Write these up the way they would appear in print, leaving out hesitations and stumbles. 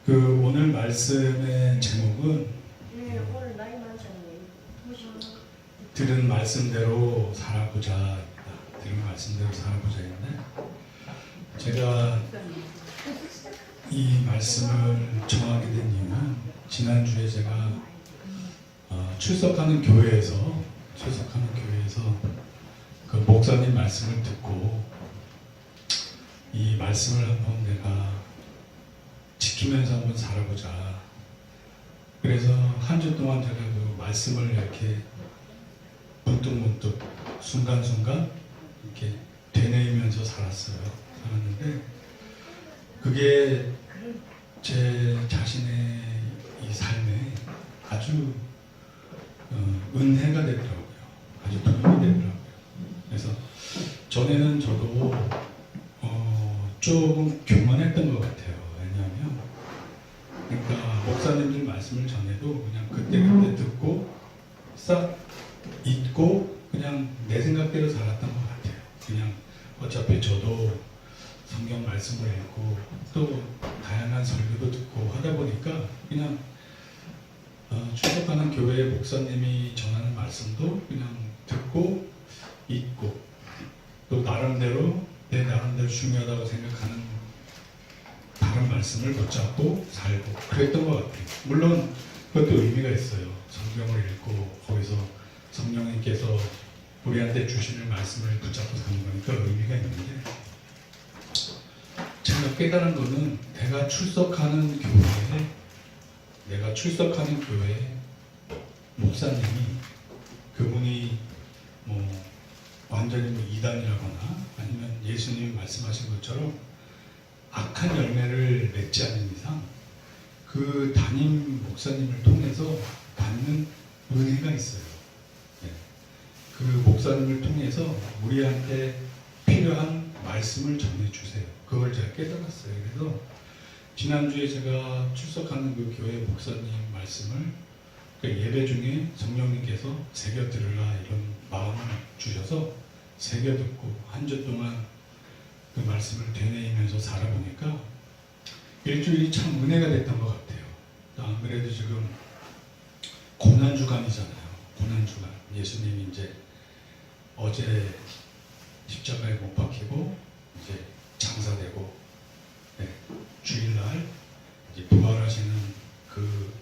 오늘 말씀의 제목은 들은 말씀대로 살아보자. 들은 말씀대로 살아보자인데, 제가 이 말씀을 정하게 된 이유는 지난주에 제가 출석하는 교회에서 그 목사님 말씀을 듣고 이 말씀을 한번 내가 지키면서 한번 살아보자. 그래서 한 주 동안 제가 그 말씀을 이렇게 문득문득 순간순간 이렇게 되뇌이면서 살았는데, 그게 제 자신의 이 삶에 아주 은혜가 되더라고요. 아주 도움이 되더라고요. 그래서 전에는 저도 조금 교만했던 것 같아요. 왜냐하면 그러니까 목사님들 말씀을 전해도 그냥 그때 듣고 싹 잊고 그냥 내 생각대로 살았던 것 같아요. 그냥 어차피 저도 성경 말씀을 읽고 또 다양한 설교도 듣고 하다 보니까 그냥 출석하는 교회 목사님이 전하는 말씀도 그냥 듣고 잊고 또 내 나름대로 중요하다고 생각하는 다른 말씀을 붙잡고 살고 그랬던 것 같아요. 물론 그것도 의미가 있어요. 성경을 읽고 거기서 성령님께서 우리한테 주시는 말씀을 붙잡고 사는 거니까 의미가 있는데, 제가 깨달은 거는 내가 출석하는 교회 목사님이 그분이 완전히 이단이라거나 아니면 예수님이 말씀하신 것처럼 악한 열매를 맺지 않는 이상 그 담임 목사님을 통해서 받는 은혜가 있어요. 네. 그 목사님을 통해서 우리한테 필요한 말씀을 전해주세요. 그걸 제가 깨달았어요. 그래서 지난주에 제가 출석하는 그 교회 목사님 말씀을 예배 중에 성령님께서 새겨 들으라 이런 마음을 주셔서 새겨 듣고 한 주 동안 그 말씀을 되뇌이면서 살아보니까 일주일이 참 은혜가 됐던 것 같아요. 안 그래도 지금 고난주간이잖아요. 고난주간. 예수님이 이제 어제 십자가에 못 박히고 이제 장사되고 주일날 이제 부활하시는 그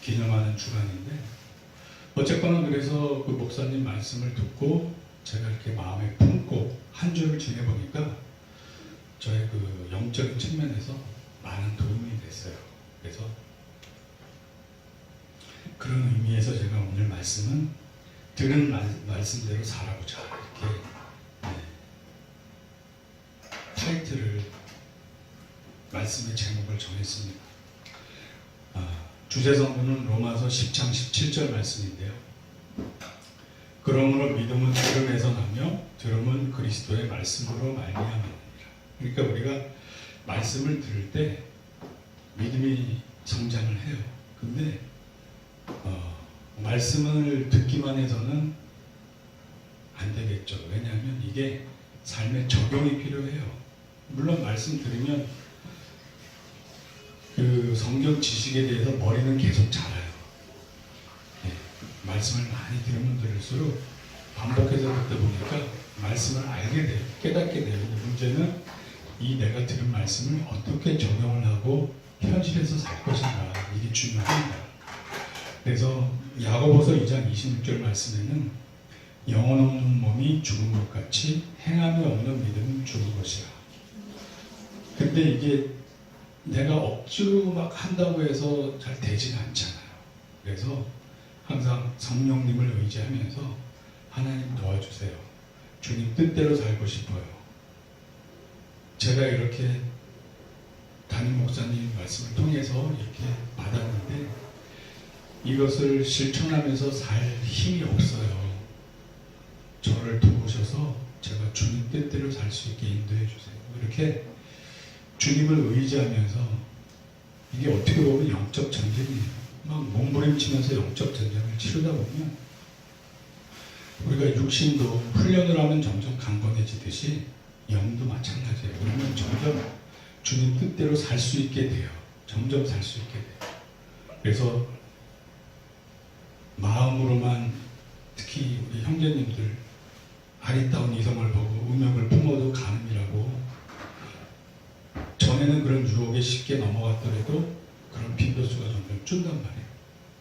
기념하는 주간인데, 어쨌거나 그래서 그 목사님 말씀을 듣고 제가 이렇게 마음에 품고 한 주를 지내보니까 저의 그 영적인 측면에서 많은 도움이 됐어요. 그래서 그런 의미에서 제가 오늘 말씀은 들은 말씀대로 살아보자 이렇게 타이틀을 말씀의 제목을 정했습니다. 주제 성구는 로마서 10장 17절 말씀인데요. 그러므로 믿음은 들음에서 나며 들음은 그리스도의 말씀으로 말미암느니라. 그러니까 우리가 말씀을 들을 때 믿음이 성장을 해요. 근데 말씀을 듣기만 해서는 안 되겠죠. 왜냐하면 이게 삶에 적용이 필요해요. 물론 말씀 들으면 그 성경 지식에 대해서 머리는 계속 자라요. 말씀을 많이 들으면 들을수록 반복해서 듣다 보니까 말씀을 알게 돼요. 깨닫게 돼요. 근데 문제는 이 내가 들은 말씀을 어떻게 적용을 하고 현실에서 살 것인가, 이게 중요합니다. 그래서 야고보서 2장 26절 말씀에는 영혼 없는 몸이 죽은 것 같이 행함이 없는 믿음은 죽은 것이라. 근데 이게 내가 억지로 막 한다고 해서 잘 되지는 않잖아요. 그래서 항상 성령님을 의지하면서 하나님 도와주세요. 주님 뜻대로 살고 싶어요. 제가 이렇게 담임 목사님 말씀을 통해서 이렇게 받았는데 이것을 실천하면서 살 힘이 없어요. 저를 도우셔서 제가 주님 뜻대로 살 수 있게 인도해 주세요. 이렇게 주님을 의지하면서, 이게 어떻게 보면 영적 전쟁이에요. 막 몸부림치면서 영적 전쟁을 치르다 보면 우리가 육신도 훈련을 하면 점점 강건해지듯이 영도 마찬가지예요. 그러면 점점 주님 뜻대로 살 수 있게 돼요. 점점 살 수 있게 돼요. 그래서 마음으로만, 특히 우리 형제님들 아리따운 이성을 보고 음욕을 품어도 가늠이라고, 전에는 그런 유혹에 쉽게 넘어갔더라도 그런 빈도수가 점점 줄단 말이에요.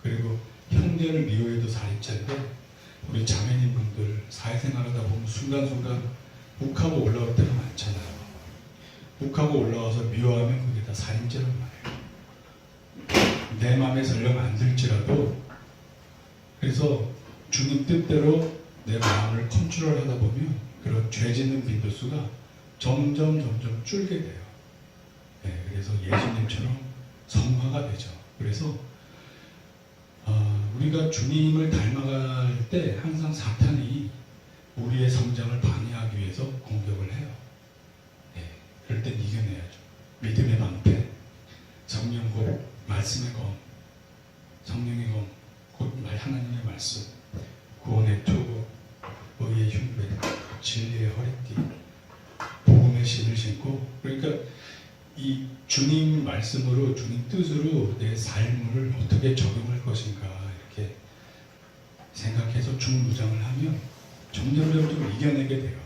그리고 형제를 미워해도 살인죄인데, 우리 자매님분들 사회생활하다 보면 순간순간 욱하고 올라올 때가 많잖아요. 욱하고 올라와서 미워하면 그게 다 살인죄란 말이에요. 내 마음에 설령 안 들지라도, 그래서 주님 뜻대로 내 마음을 컨트롤하다 보면 그런 죄 짓는 빈도수가 점점 줄게 돼요. 네, 그래서 예수님처럼 성화가 되죠. 그래서 우리가 주님을 닮아갈 때 항상 사탄이 우리의 성장을 방해하기 위해서 공격을 해요. 네, 그럴 땐 이겨내야죠. 믿음의 방패, 성령 곧 말씀의 검, 성령의 검, 곧 하나님의 말씀, 구원의 투구, 의의 흉배, 진리의 허리띠, 복음의 신을 신고, 그러니까 이 주님 말씀으로, 주님 뜻으로 내 삶을 어떻게 적용할 것인가 이렇게 생각해서 중무장을 하면 점점 이겨내게 돼요.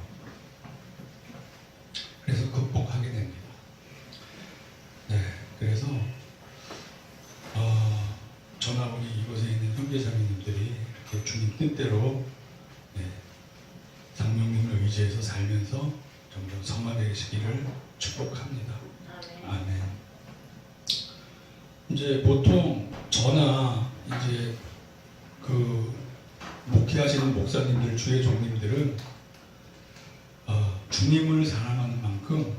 그래서 극복하게 됩니다. 네, 그래서 저나 우리 이곳에 있는 형제자매님들이 이렇게 주님 뜻대로 성령님을 의지해서 살면서 점점 성화되시기를 축복합니다. 아멘. 이제 보통 저나 이제 그 목회하시는 목사님들, 주의 종님들은 주님을 사랑하는 만큼,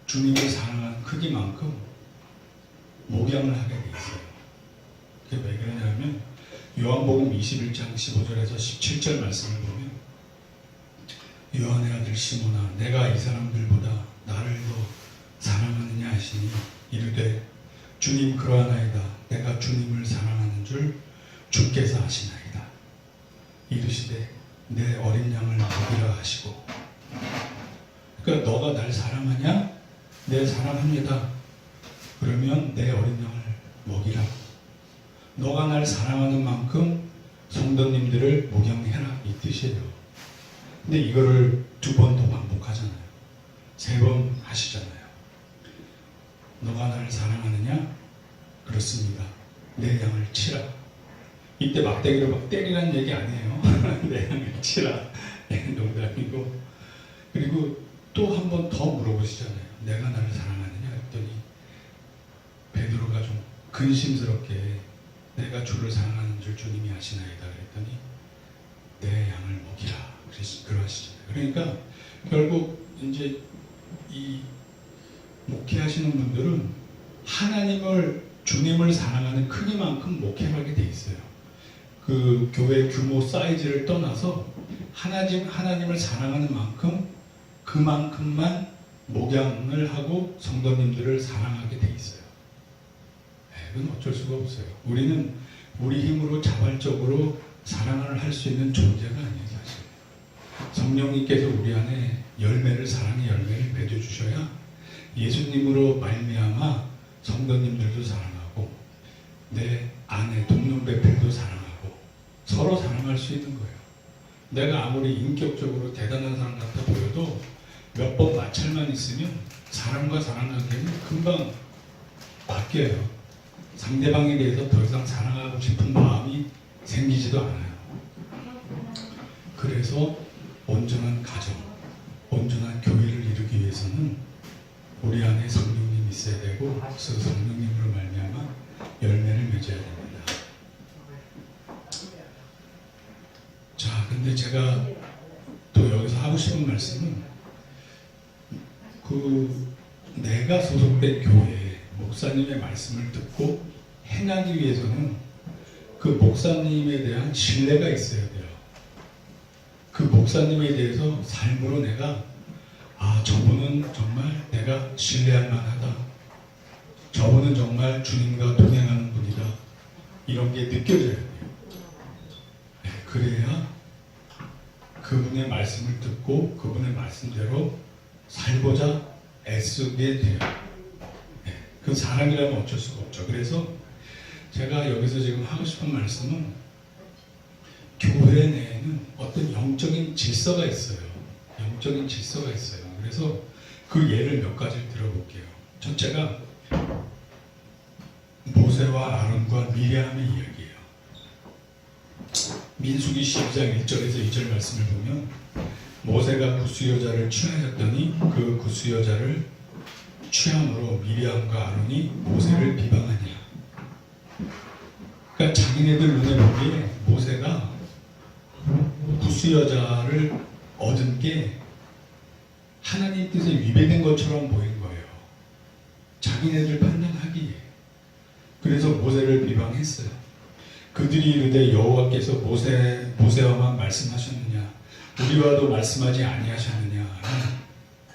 주님을 사랑하는 크기만큼 목양을 하게 돼 있어요. 그게 왜 그러냐면 요한복음 21장 15절에서 17절 말씀을 보면, 요한의 아들 시몬아, 내가 이 사람들보다 나를 더 사랑하느냐 하시니 이르되 주님 그러하나이다. 내가 주님을 사랑하는 줄 주께서 아시나이다. 이르시되 내 어린 양을 먹이라 하시고. 그러니까 너가 날 사랑하냐? 내 사랑합니다. 그러면 내 어린 양을 먹이라. 너가 날 사랑하는 만큼 성도님들을 목양해라, 이 뜻이에요. 근데 이거를 2번 더 반복하잖아요. 3번 하시잖아요. 너가 나를 사랑하느냐? 그렇습니다. 내 양을 치라. 이때 막대기로 막 때리라는 얘기 아니에요. 내 양을 치라. 농담이고. 그리고 또 한 번 더 물어보시잖아요. 내가 나를 사랑하느냐? 했더니 베드로가 좀 근심스럽게 내가 주를 사랑하는 줄 주님이 아시나이다 그랬더니 내 양을 먹이라 그러시잖아요. 그러니까 결국 이제 이 목회하시는 분들은 하나님을, 주님을 사랑하는 크기만큼 목회하게 돼 있어요. 그 교회 규모 사이즈를 떠나서 하나님을 사랑하는 만큼 그만큼만 목양을 하고 성도님들을 사랑하게 돼 있어요. 그건 어쩔 수가 없어요. 우리는 우리 힘으로 자발적으로 사랑을 할 수 있는 존재가 아니에요, 사실. 성령님께서 우리 안에 사랑의 열매를 맺어주셔야 예수님으로 말미암아 성도님들도 사랑하고 내 아내 동년배들도 사랑하고 서로 사랑할 수 있는 거예요. 내가 아무리 인격적으로 대단한 사람 같아 보여도 몇 번 마찰만 있으면 사람과 사랑하기에는 금방 바뀌어요. 상대방에 대해서 더 이상 사랑하고 싶은 마음이 생기지도 않아요. 그래서 온전한 가정, 온전한 교회를 이루기 위해서는 우리 안에 성령님이 있어야 되고, 그 성령님으로 말미암아 열매를 맺어야 됩니다. 자, 근데 제가 또 여기서 하고 싶은 말씀은, 내가 소속된 교회에 목사님의 말씀을 듣고 행하기 위해서는 그 목사님에 대한 신뢰가 있어야 돼요. 그 목사님에 대해서 삶으로 내가 저분은 정말 내가 신뢰할 만하다. 저분은 정말 주님과 동행하는 분이다. 이런 게 느껴져야 돼요. 그래야 그분의 말씀을 듣고 그분의 말씀대로 살고자 애쓰게 돼요. 그 사람이라면 어쩔 수가 없죠. 그래서 제가 여기서 지금 하고 싶은 말씀은 교회 내에는 어떤 영적인 질서가 있어요. 영적인 질서가 있어요. 그래서 그 예를 몇 가지를 들어볼게요. 첫째가 모세와 아론과 미리암의 이야기예요. 민수기 12장 1절에서 2절 말씀을 보면 모세가 구스 여자를 취하였더니 그 구스 여자를 취함으로 미리암과 아론이 모세를 비방하니라. 그러니까 자기네들 눈에 보기에 모세가 구스 여자를 얻은 게 하나님 뜻에 위배된 것처럼 보인 거예요. 자기네들 판단하기에. 그래서 모세를 비방했어요. 그들이 이르되 여호와께서 모세와만 말씀하셨느냐 우리와도 말씀하지 아니하셨느냐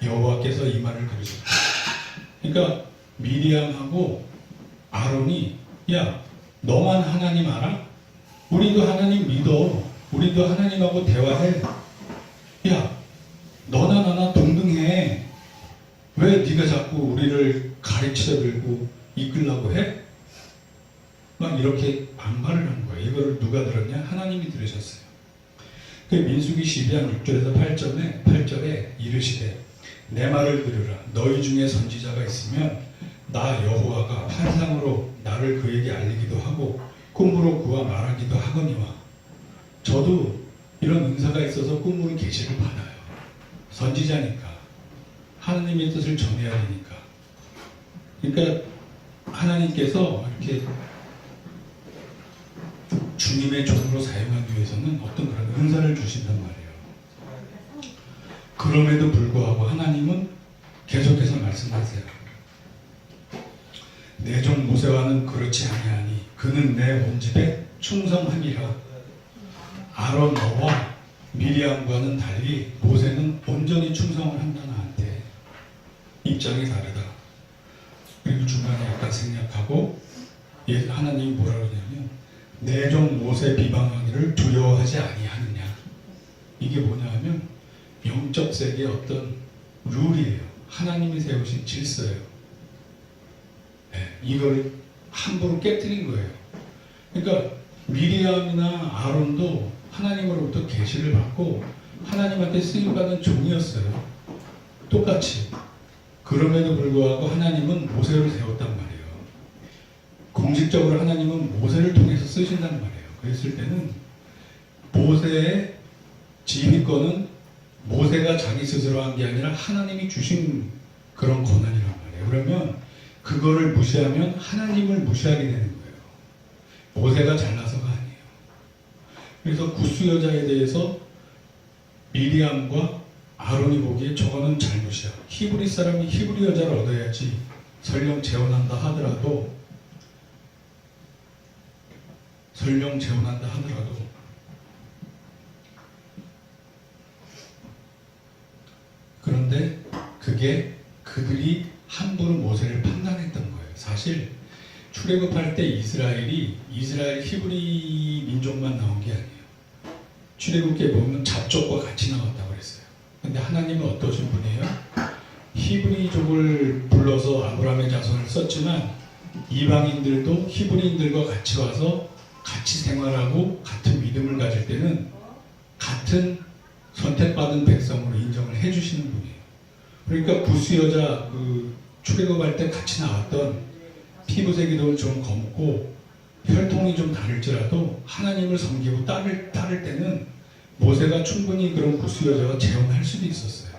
여호와께서 이 말을 들으셨다. 그러니까 미리암하고 아론이 야 너만 하나님 알아? 우리도 하나님 믿어. 우리도 하나님하고 대화해. 야 너나 나나 동등해. 왜 네가 자꾸 우리를 가르쳐 들고 이끌라고 해? 막 이렇게 반발을 한 거예요. 이거를 누가 들었냐? 하나님이 들으셨어요. 그 민수기 12장 6절에서 8절에 이르시되 내 말을 들으라. 너희 중에 선지자가 있으면 나 여호와가 환상으로 나를 그에게 알리기도 하고 꿈으로 그와 말하기도 하거니와. 저도 이런 은사가 있어서 꿈으로 계시를 받아요. 선지자니까 하나님의 뜻을 전해야 되니까. 그러니까 하나님께서 이렇게 주님의 종으로 사용하기 위해서는 어떤 그런 은사를 주신단 말이에요. 그럼에도 불구하고 하나님은 계속해서 말씀하세요. 내 종 모세와는 그렇지 아니하니 그는 내 온 집에 충성하니라. 아론 너와 미리암과는 달리 모세는 온전히 충성을 한다. 나한테 입장이 다르다. 그리고 중간에 약간 생략하고 하나님이 뭐라 그러냐면 내 종 모세 비방하기를 두려워하지 아니하느냐. 이게 뭐냐 하면 영적 세계의 어떤 룰이에요. 하나님이 세우신 질서예요. 네, 이걸 함부로 깨뜨린 거예요. 그러니까 미리암이나 아론도 하나님으로부터 계시를 받고 하나님한테 쓰임받은 종이었어요. 똑같이. 그럼에도 불구하고 하나님은 모세를 세웠단 말이에요. 공식적으로 하나님은 모세를 통해서 쓰신단 말이에요. 그랬을 때는 모세의 지휘권은 모세가 자기 스스로 한 게 아니라 하나님이 주신 그런 권한이란 말이에요. 그러면 그거를 무시하면 하나님을 무시하게 되는 거예요. 모세가 잘나서가 아니에요. 그래서 구스 여자에 대해서 미리암과 아론이 보기에 저거는 잘못이야. 히브리 사람이 히브리 여자를 얻어야지. 설령 재혼한다 하더라도 그런데 그게 그들이 함부로 모세를 판단했던 거예요. 사실 출애굽할 때 이스라엘 히브리 민족만 나온 게 아니에요. 출애굽기에 보면 잡족과 같이 나왔다고 그랬어요. 근데 하나님은 어떠신 분이에요? 히브리족을 불러서 아브라함의 자손을 썼지만 이방인들도 히브리인들과 같이 와서 같이 생활하고 같은 믿음을 가질 때는 같은 선택받은 백성으로 인정을 해주시는 분이에요. 그러니까 구스 여자 출애굽할 때 같이 나왔던 피부색이 좀 검고 혈통이 좀 다를지라도 하나님을 섬기고 따를 때는 모세가 충분히 그런 구스 여자와 재혼할 수도 있었어요.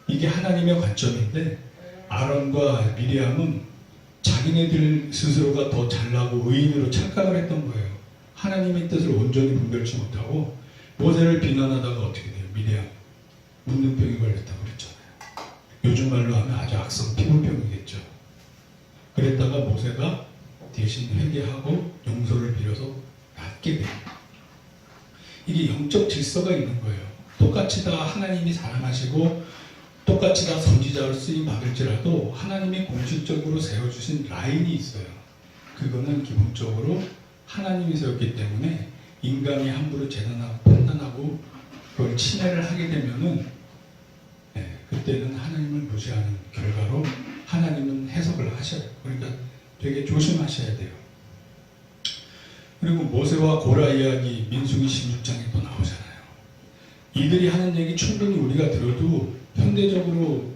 이게 하나님의 관점인데 아론과 미리암은 자기네들 스스로가 더 잘나고 의인으로 착각을 했던 거예요. 하나님의 뜻을 온전히 분별치 못하고 모세를 비난하다가 어떻게 돼요? 미리암 문둥병이 걸렸다고 그랬잖아요. 요즘 말로 하면 아주 악성 피부병이겠죠. 그랬다가 모세가 대신 회개하고 용서를 빌어서 낫게 돼요. 이게 영적 질서가 있는 거예요. 똑같이 다 하나님이 사랑하시고 똑같이 다 선지자로 쓰임 받을지라도 하나님이 공식적으로 세워주신 라인이 있어요. 그거는 기본적으로 하나님이 세웠기 때문에 인간이 함부로 재단하고 판단하고 그걸 침해를 하게 되면은 그때는 하나님을 무시하는 결과로 하나님은 해석을 하셔요. 그러니까 되게 조심하셔야 돼요. 그리고 모세와 고라 이야기 민수기 16장에 또 나오잖아요. 이들이 하는 얘기 충분히 우리가 들어도 현대적으로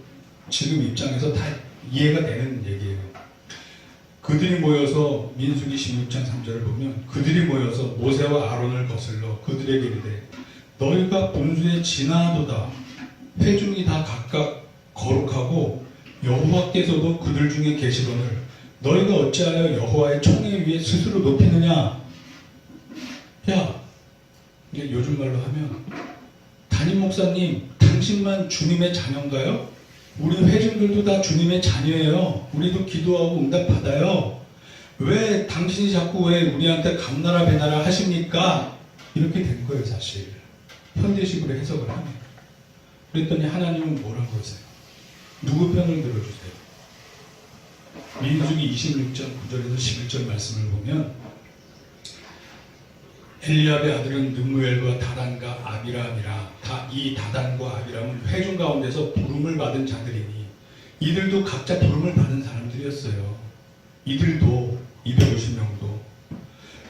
지금 입장에서 다 이해가 되는 얘기예요. 그들이 모여서 민수기 16장 3절을 보면 그들이 모여서 모세와 아론을 거슬러 그들에게 이르되 너희가 본수에 지나도다 회중이 다 각각 거룩하고 여호와께서도 그들 중에 계시거늘 너희가 어찌하여 여호와의 총회 위에 스스로 높이느냐. 야, 이게 요즘 말로 하면 담임 목사님 당신만 주님의 자녀인가요? 우리 회중들도 다 주님의 자녀예요. 우리도 기도하고 응답 받아요. 왜 당신이 자꾸 왜 우리한테 감나라 배나라 하십니까? 이렇게 된 거예요, 사실. 현대식으로 해석을 하면. 그랬더니 하나님은 뭐라고 하세요? 누구 편을 들어주세요? 민수기 26장 9절에서 11절 말씀을 보면 엘리압의 아들은 느무엘과 다단과 아비람이라 이 다단과 아비람은 회중 가운데서 부름을 받은 자들이니 이들도 각자 부름을 받은 사람들이었어요. 이들도 250명도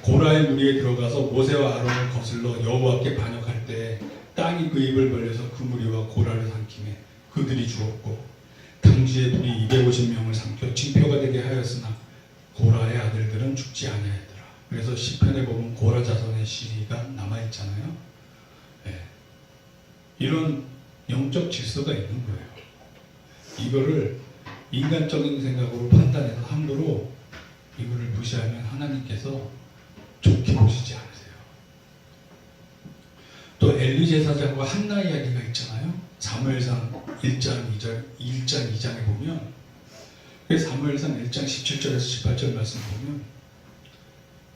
고라의 무리에 들어가서 모세와 아론을 거슬러 여호와께 반역할 때 땅이 그 입을 벌려서 그 무리와 고라를 삼키매 그들이 죽었고 당시에 둘이 250명을 삼켜 징표가 되게 하였으나 고라의 아들들은 죽지 아니하였더라. 그래서 시편에 보면 고라 자손의 시리가 남아있잖아요. 네. 이런 영적 질서가 있는 거예요. 이거를 인간적인 생각으로 판단해서 함부로 이거를 무시하면 하나님께서 좋게 보시지 않으세요. 또 엘리 제사장과 한나 이야기가 있잖아요. 사무엘상 1장 2장에 보면 사무엘상 1장 17절에서 18절 말씀 보면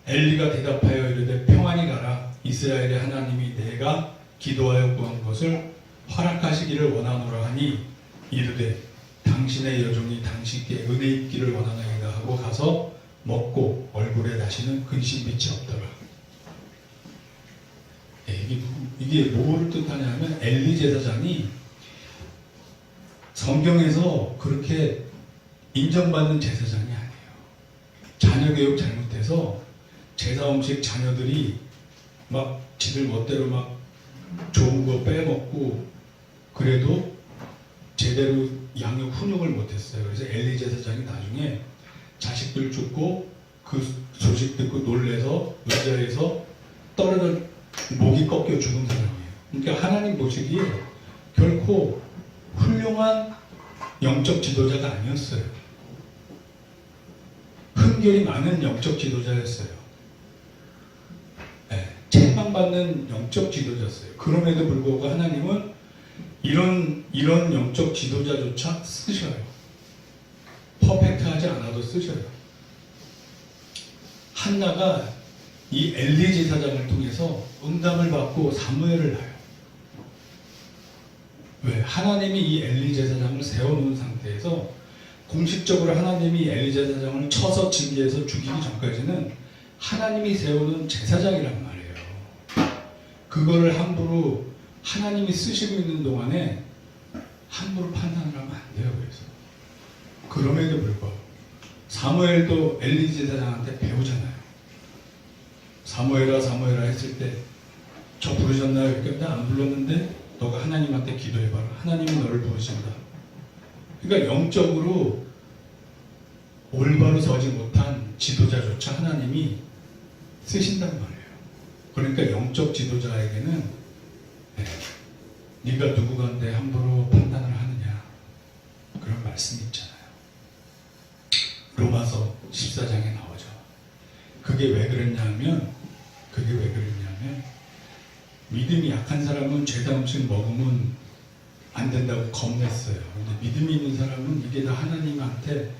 엘리가 대답하여 이르되 평안히 가라. 이스라엘의 하나님이 내가 기도하여 구한 것을 허락하시기를 원하노라 하니 이르되 당신의 여종이 당신께 은혜 있기를 원하나이다 하고 가서 먹고 얼굴에 다시는 근심빛이 없더라. 이게 뭐를 뜻하냐면 엘리 제사장이 성경에서 그렇게 인정받는 제사장이 아니에요. 자녀 교육 잘못해서 제사 음식 자녀들이 막 지들 멋대로 막 좋은 거 빼먹고 그래도 제대로 양육 훈육을 못했어요. 그래서 엘리 제사장이 나중에 자식들 죽고 그 소식 듣고 놀래서 의자에서 떨어져 목이 꺾여 죽은 사람이에요. 그러니까 하나님 보시기에 결코 훌륭한 영적 지도자가 아니었어요. 흠결이 많은 영적 지도자였어요. 네, 책망받는 영적 지도자였어요. 그럼에도 불구하고 하나님은 이런 영적 지도자조차 쓰셔요. 퍼펙트하지 않아도 쓰셔요. 한나가 이 엘리 제사장을 통해서 응답을 받고 사무엘을 낳아요. 왜? 하나님이 이 엘리 제사장을 세워놓은 상태에서 공식적으로 하나님이 엘리 제사장을 쳐서 징계해서 죽이기 전까지는 하나님이 세우는 제사장이란 말이에요. 그거를 함부로 하나님이 쓰시고 있는 동안에 함부로 판단을 하면 안 돼요. 그래서 그럼에도 불구하고 사무엘도 엘리 제사장한테 배우잖아요. 사무엘아 했을 때 저 부르셨나요? 그러니까 나 안 불렀는데 너가 하나님한테 기도해봐라. 하나님이 너를 부르신다. 그러니까 영적으로 올바로 서지 못한 지도자조차 하나님이 쓰신단 말이에요. 그러니까 영적 지도자에게는 네가 누구간데 함부로 판단을 하느냐 그런 말씀이 있잖아요. 로마서 14장에 나오죠. 그게 왜 그랬냐면 믿음이 약한 사람은 죄다 음식 먹으면 안 된다고 겁냈어요. 근데 믿음이 있는 사람은 이게 다 하나님한테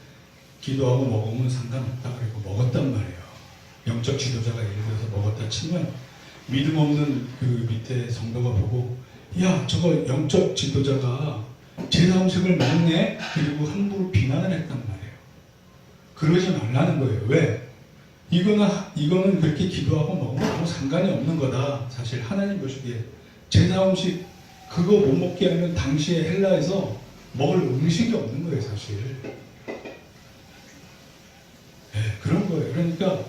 기도하고 먹으면 상관없다 그리고 먹었단 말이에요. 영적 지도자가 예를 들어서 먹었다 치면 믿음 없는 그 밑에 성도가 보고 야 저거 영적 지도자가 제사 음식을 먹네? 그리고 함부로 비난을 했단 말이에요. 그러지 말라는 거예요. 왜? 이거는 그렇게 기도하고 먹으면 아무 상관이 없는 거다. 사실 하나님 보시기에 제사 음식 그거 못 먹게 하면 당시에 헬라에서 먹을 음식이 없는 거예요. 사실 그러니까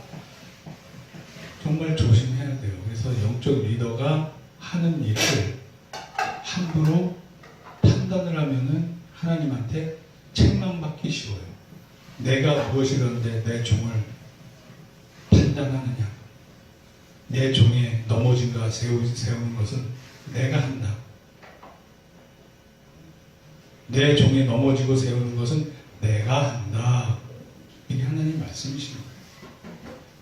정말 조심해야 돼요. 그래서 영적 리더가 하는 일을 함부로 판단을 하면은 하나님한테 책망받기 쉬워요. 내가 무엇이라는데 내 종을 판단하느냐? 내 종에 넘어진가 세우는 것은 내가 한다. 내 종에 넘어지고 세우는 것은 내가 한다. 이게 하나님 말씀이신 거예요.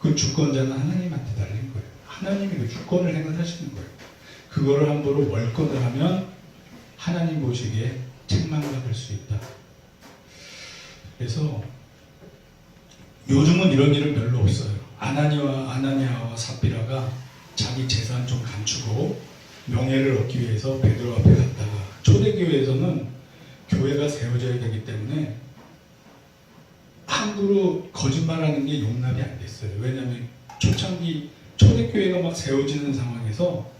그 주권자는 하나님한테 달린 거예요. 하나님이 그 주권을 행사하시는 거예요. 그거를 함부로 월권을 하면 하나님 보시기에 책망받을 수 있다. 그래서 요즘은 이런 일은 별로 없어요. 아나니아와 삽비라가 자기 재산 좀 감추고 명예를 얻기 위해서 베드로 앞에 갔다가, 초대교회에서는 교회가 세워져야 되기 때문에 함부로 거짓말하는 게 용납이 안 됐어요. 왜냐하면 초창기 초대교회가 막 세워지는 상황에서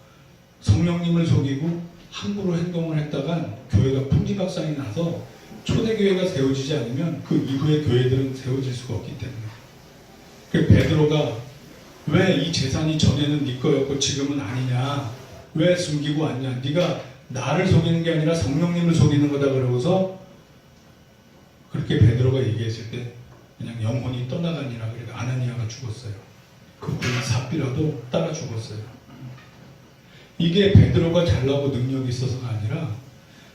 성령님을 속이고 함부로 행동을 했다간 교회가 풍지박산이 나서 초대교회가 세워지지 않으면 그 이후의 교회들은 세워질 수가 없기 때문에. 그 베드로가 왜 이 재산이 전에는 네 거였고 지금은 아니냐, 왜 숨기고 왔냐, 네가 나를 속이는 게 아니라 성령님을 속이는 거다 그러고서 그렇게 베드로가 얘기했을 때 그냥 영혼이 떠나가니라. 그러니까 아나니아가 죽었어요. 그분이 삽비라도 따라 죽었어요. 이게 베드로가 잘나고 능력이 있어서가 아니라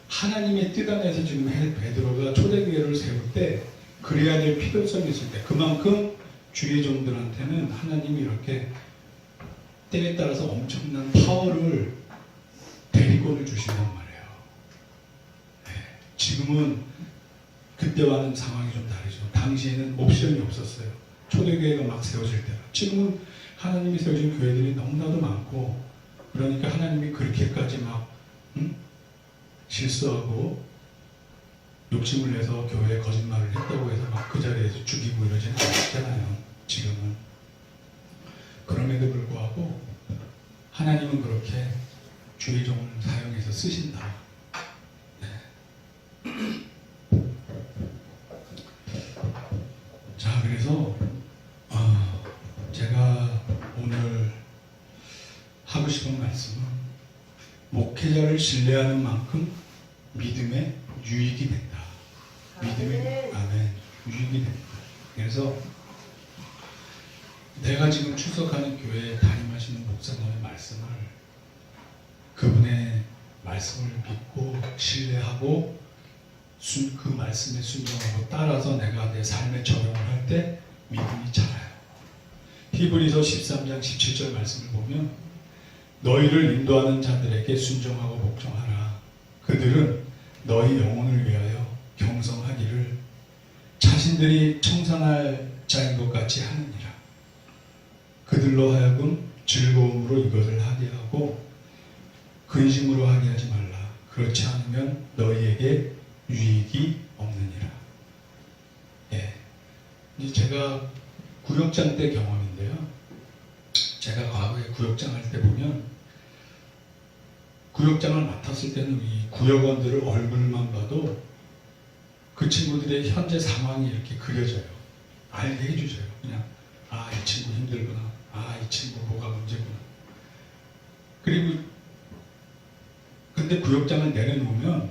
하나님의 뜻 안에서 지금 베드로가 초대교회를 세울 때 그래야 될 필요성이 있을 때, 그만큼 주의 종들한테는 하나님이 이렇게 때에 따라서 엄청난 파워를, 대리권을 주신단 말이에요. 네. 지금은 그때와는 상황이 좀 다르죠. 당시에는 옵션이 없었어요. 초대교회가 막 세워질 때라. 지금은 하나님이 세워진 교회들이 너무나도 많고, 그러니까 하나님이 그렇게까지 막 실수하고 욕심을 내서 교회에 거짓말을 했다고 해서 막 그 자리에서 죽이고 이러지는 않았잖아요. 지금은. 그럼에도 불구하고 하나님은 그렇게 주의 종을 사용해서 쓰신다. 네. 자, 그래서 제가 오늘 하고 싶은 말씀은, 목회자를 신뢰하는 만큼 믿음에 유익이 된다. 믿음에, 아멘, 유익이 된다. 그래서 내가 지금 출석하는 교회에 담임하시는 목사님의 말씀을, 그분의 말씀을 믿고 신뢰하고 그 말씀에 순종하고 따라서 내가 내 삶에 적용을 할 때 믿음이 자라요. 히브리서 13장 17절 말씀을 보면, 너희를 인도하는 자들에게 순종하고 복종하라. 그들은 너희 영혼을 위하여 경성하기를 자신들이 청산할 자인 것 같이 하느니라. 그들로 하여금 즐거움으로 이것을 하게 하고 근심으로 하게 하지 말라. 그렇지 않으면 너희에게 유익이 없느니라. 예. 이제 제가 구역장 때 경험인데요. 제가 과거에 구역장 할 때 보면, 구역장을 맡았을 때는 이 구역원들을 얼굴만 봐도 그 친구들의 현재 상황이 이렇게 그려져요. 알게 해주셔요. 그냥 이 친구 힘들구나. 이 친구 뭐가 문제구나. 그리고 근데 구역장을 내려놓으면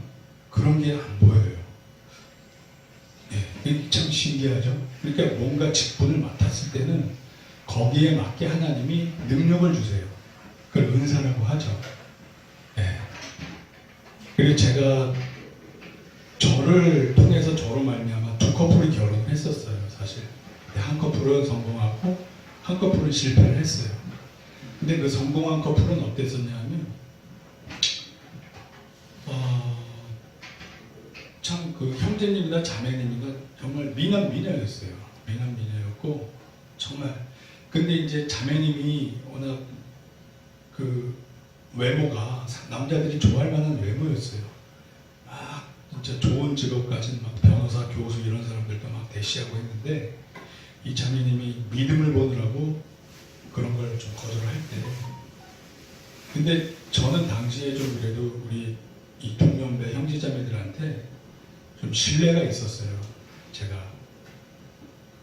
그런 게 안 보여요. 예, 이게 참 신기하죠. 그러니까 뭔가 직분을 맡았을 때는 거기에 맞게 하나님이 능력을 주세요. 그걸 은사라고 하죠. 예. 그리고 제가 저를 통해서 저로 말미암아 두 커플이 결혼했었어요. 사실 한 커플은 성공하고 한 커플은 실패를 했어요. 근데 그 성공한 커플은 어땠었냐면, 참 그 형제님이나 자매님이나 정말 미남미녀였어요. 미남미녀였고 정말. 근데 이제 자매님이 워낙 그 외모가 남자들이 좋아할 만한 외모였어요. 막 진짜 좋은 직업까지는 막 변호사, 교수 이런 사람들도 막 대시하고 했는데, 이 자매님이 믿음을 보느라고 그런 걸 좀 거절할 때, 근데 저는 당시에 좀 그래도 우리 이 동년배 형제자매들한테 좀 신뢰가 있었어요. 제가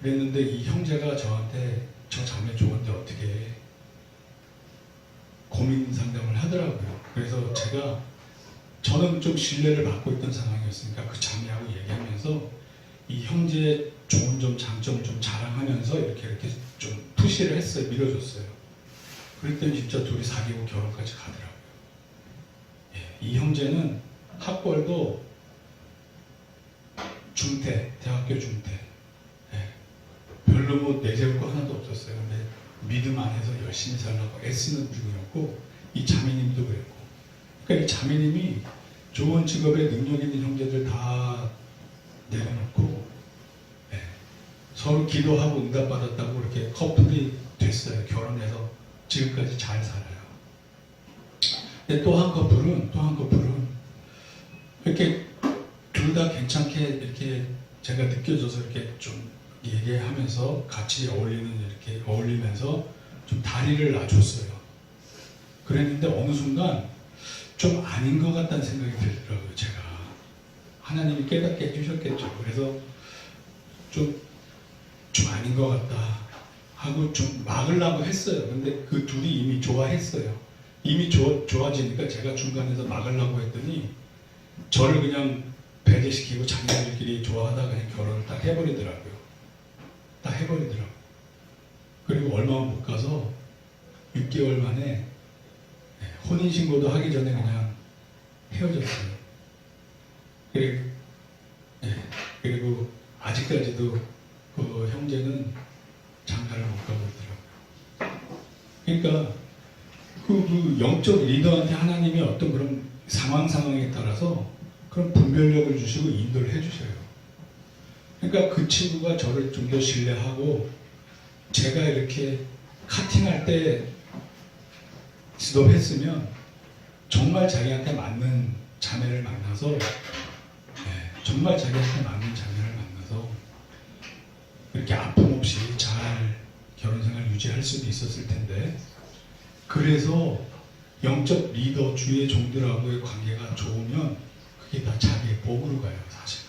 그랬는데 이 형제가 저한테 저 자매 좋은데 어떻게 해? 고민 상담을 하더라고요. 그래서 저는 좀 신뢰를 받고 있던 상황이었으니까 그 자매하고 얘기하면서 이 형제의 좋은 점, 장점 좀 자랑하면서 이렇게 좀 푸시를 했어요. 밀어줬어요. 그랬더니 진짜 둘이 사귀고 결혼까지 가더라고요. 예, 이 형제는 학벌도 중퇴, 대학교 중퇴. 예, 별로 뭐 내세울 거 하나도 없었어요. 근데 믿음 안에서 열심히 살라고 애쓰는 중이었고, 이 자매님도 그랬고. 그러니까 이 자매님이 좋은 직업에 능력 있는 형제들 다 내려놓고, 예, 서로 기도하고 응답받았다고 이렇게 커플이 됐어요. 결혼해서 지금까지 잘 살아요. 근데 또 한 커플은 이렇게 둘 다 괜찮게 이렇게 제가 느껴져서 이렇게 좀 얘기하면서 같이 이렇게 어울리면서 좀 다리를 놔줬어요. 그랬는데 어느 순간 좀 아닌 것 같다는 생각이 들더라고요. 제가 하나님이 깨닫게 해주셨겠죠. 그래서 좀 아닌 것 같다 하고 좀 막으려고 했어요. 근데 그 둘이 이미 좋아했어요. 이미 좋아지니까 제가 중간에서 막으려고 했더니 저를 그냥 배제시키고 자기들끼리 좋아하다가 그냥 결혼을 딱 해버리더라고요. 그리고 얼마 못 가서 6개월 만에 혼인신고도 하기 전에 그냥 헤어졌어요. 그리고 아직까지도 그 형제는 장가를 못 가고 있더라고요. 그러니까 그 영적 리더한테 하나님이 어떤 그런 상황에 따라서 그런 분별력을 주시고 인도를 해주셔요. 그러니까 그 친구가 저를 좀 더 신뢰하고 제가 이렇게 카팅할 때 스톱했으면 정말 자기한테 맞는 자매를 만나서 정말 자기한테 맞는 자매를 만나서 이렇게 아픔 없이 잘 결혼생활 유지할 수도 있었을 텐데, 그래서 영적 리더 주의 종들하고의 관계가 좋으면 그게 다 자기의 복으로 가요. 사실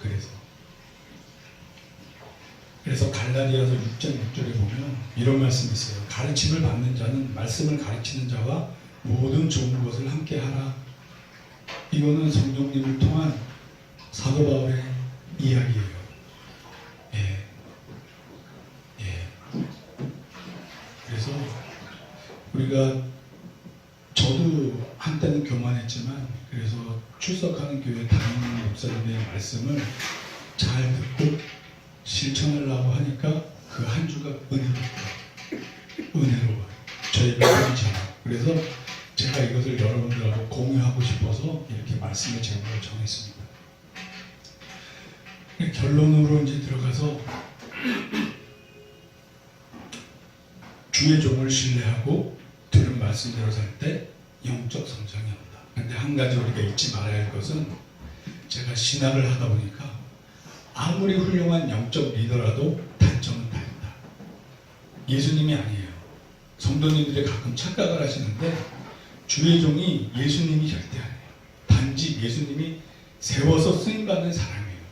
그래서 갈라디아서 6장 6절에 보면 이런 말씀이 있어요. 가르침을 받는 자는 말씀을 가르치는 자와 모든 좋은 것을 함께 하라. 이거는 성령님을 통한 사도 바울의 이야기예요. 그래서 우리가 저도 한때는 교만했지만 그래서 출석하는 교회 담임 목사님의 말씀을 잘 듣고 실천하려고 하니까 그 한 주가 은혜로워요. 저희가 그렇잖아요. 그래서 제가 이것을 여러분들하고 공유하고 싶어서 이렇게 말씀의 제목을 정했습니다. 결론으로 이제 들어가서 주의 종을 신뢰하고 들은 말씀대로 살 때 영적 성장이 온다. 근데 한 가지 우리가 잊지 말아야 할 것은, 제가 신학을 하다 보니까 아무리 훌륭한 영적 리더라도 단점은 다 있다. 예수님이 아니에요. 성도님들이 가끔 착각을 하시는데 주의 종이 예수님이 절대 아니에요. 단지 예수님이 세워서 쓰임받는 사람이에요.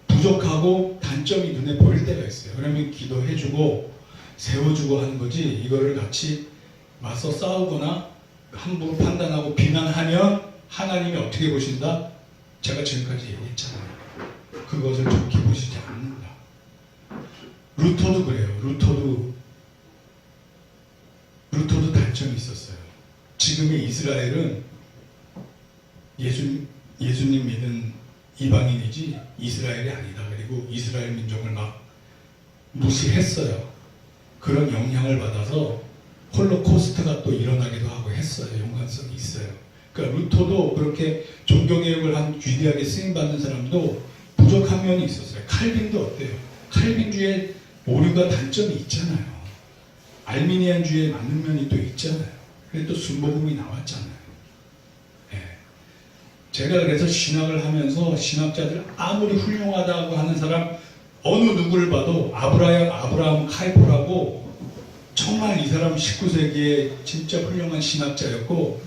부족하고 단점이 눈에 보일 때가 있어요. 그러면 기도해주고 세워주고 하는 거지, 이거를 같이 맞서 싸우거나 함부로 판단하고 비난하면 하나님이 어떻게 보신다? 제가 지금까지 얘기했잖아요. 그것을 좋게 보시지 않는다. 루터도 그래요. 루터도 단점이 있었어요. 지금의 이스라엘은 예수님 믿는 이방인이지 이스라엘이 아니다. 그리고 이스라엘 민족을 막 무시했어요. 그런 영향을 받아서 홀로코스트가 또 일어나기도 하고 했어요. 연관성이 있어요. 그러니까 루터도 그렇게 종교개혁을 한 위대하게 쓰임받는 사람도 부족한 면이 있었어요. 칼빈도 어때요? 칼빈주의 오류가 단점이 있잖아요. 알미니안주의에 맞는 면이 또 있잖아요. 그래서 또 순복음이 나왔잖아요. 제가 그래서 신학을 하면서 신학자들 아무리 훌륭하다고 하는 사람 어느 누구를 봐도 아브라함 카이포라고, 정말 이 사람 19세기에 진짜 훌륭한 신학자였고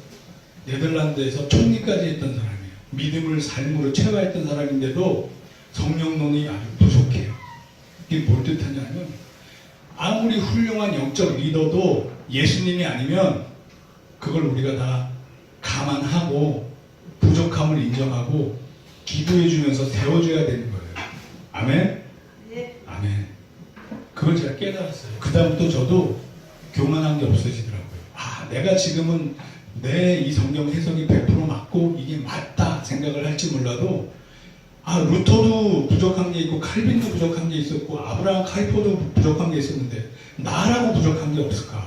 네덜란드에서 총리까지 했던 사람이에요. 믿음을 삶으로 체화했던 사람인데도 성령론이 아주 부족해요. 이게 뭘 뜻하냐면 아무리 훌륭한 영적 리더도 예수님이 아니면 그걸 우리가 다 감안하고 부족함을 인정하고 기도해 주면서 세워줘야 되는 거예요. 아멘? 네. 아멘. 그걸 제가 깨달았어요. 그 다음부터 저도 교만한 게 없어지더라고요. 아, 내가 지금은 내 이 성경 해석이 100% 맞고 이게 맞다 생각을 할지 몰라도 아, 루터도 부족한 게 있고 칼빈도 부족한 게 있었고 아브라함 카이퍼도 부족한 게 있었는데 나라고 부족한 게 없을까?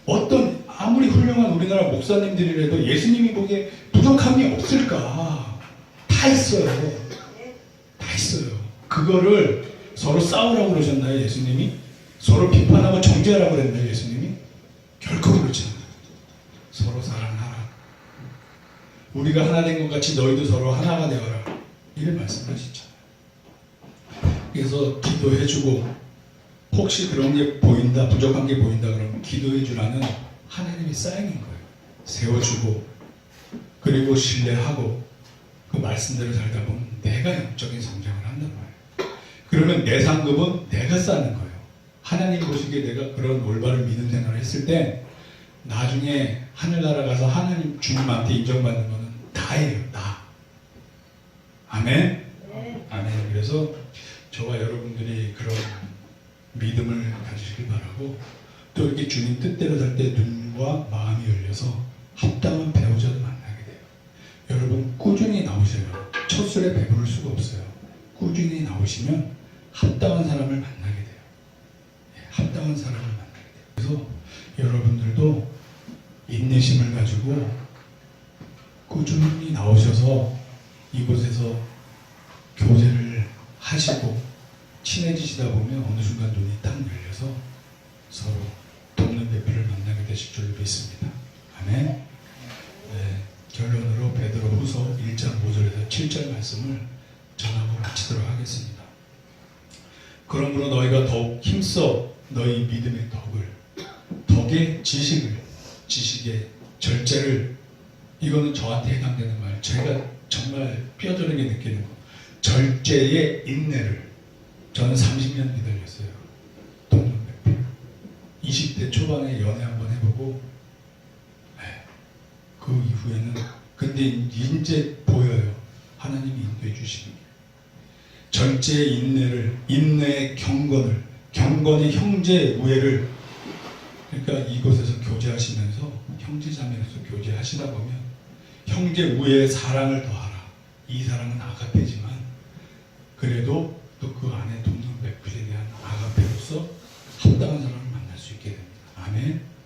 어떤 아무리 훌륭한 우리나라 목사님들이라도 예수님이 보기에 부족한 게 없을까? 다 있어요. 다 있어요. 그거를 서로 싸우라고 그러셨나요, 예수님이? 서로 비판하고 정죄하라고 그랬나요, 예수님이? 결코 그렇지 않아요. 서로 사랑하라. 우리가 하나 된 것 같이 너희도 서로 하나가 되어라. 이런 말씀하시잖아요. 그래서 기도해주고 혹시 그런 게 보인다, 부족한 게 보인다 그러면 기도해주라는 하나님의 사인인 거예요. 세워주고 그리고 신뢰하고 그 말씀대로 살다 보면 내가 영적인 성장을 한단 말이에요. 그러면 내 상급은 내가 쌓는 거예요. 하나님 보시기에 내가 그런 올바른 믿음 생활을 했을 때 나중에 하늘나라 가서 하나님 주님한테 인정받는 거는 다예요. 다. 아멘? 네. 아멘. 그래서 저와 여러분들이 그런 믿음을 가지시길 바라고 또 이렇게 주님 뜻대로 살 때 눈과 마음이 열려서 합당한 배우자도 만나게 돼요. 여러분 꾸준히 나오셔요. 첫 술에 배부를 수가 없어요. 꾸준히 나오시면 합당한 사람을 만나게 돼요. 합당한 사람을 만나게 돼요. 그래서 여러분들도 인내심을 가지고 꾸준히 나오셔서 이곳에서 교제를 하시고 친해지시다 보면 어느 순간 눈이 딱 열려서 서로 돕는 대표를 만나게 되실 줄 믿습니다. 아멘. 네, 결론으로 베드로 후서 1장 5절에서 7절 말씀을 전하고 마치도록 하겠습니다. 그러므로 너희가 더욱 힘써 너희 믿음의 덕의 지식의 절제를 이거는 저한테 해당되는 말 제가 정말 뼈저리게 느끼는 거 절제의 인내를 저는 30년 기다렸어요. 동문백필 20대 초반에 연애 한번 해보고 그 이후에는 근데 이제 보여요. 하나님이 인도해 주시는 게 절제의 인내를 인내의 경건의 형제 우애를 그러니까 이곳에서 교제하시면서 형제자매에서 교제하시다 보면 형제 우애의 사랑을 더하라. 이 사랑은 아가페지만 그래도 또 그 안에 돕는 백필에 대한 아가페로서 합당한 사람을 만날 수 있게 됩니다. 아멘.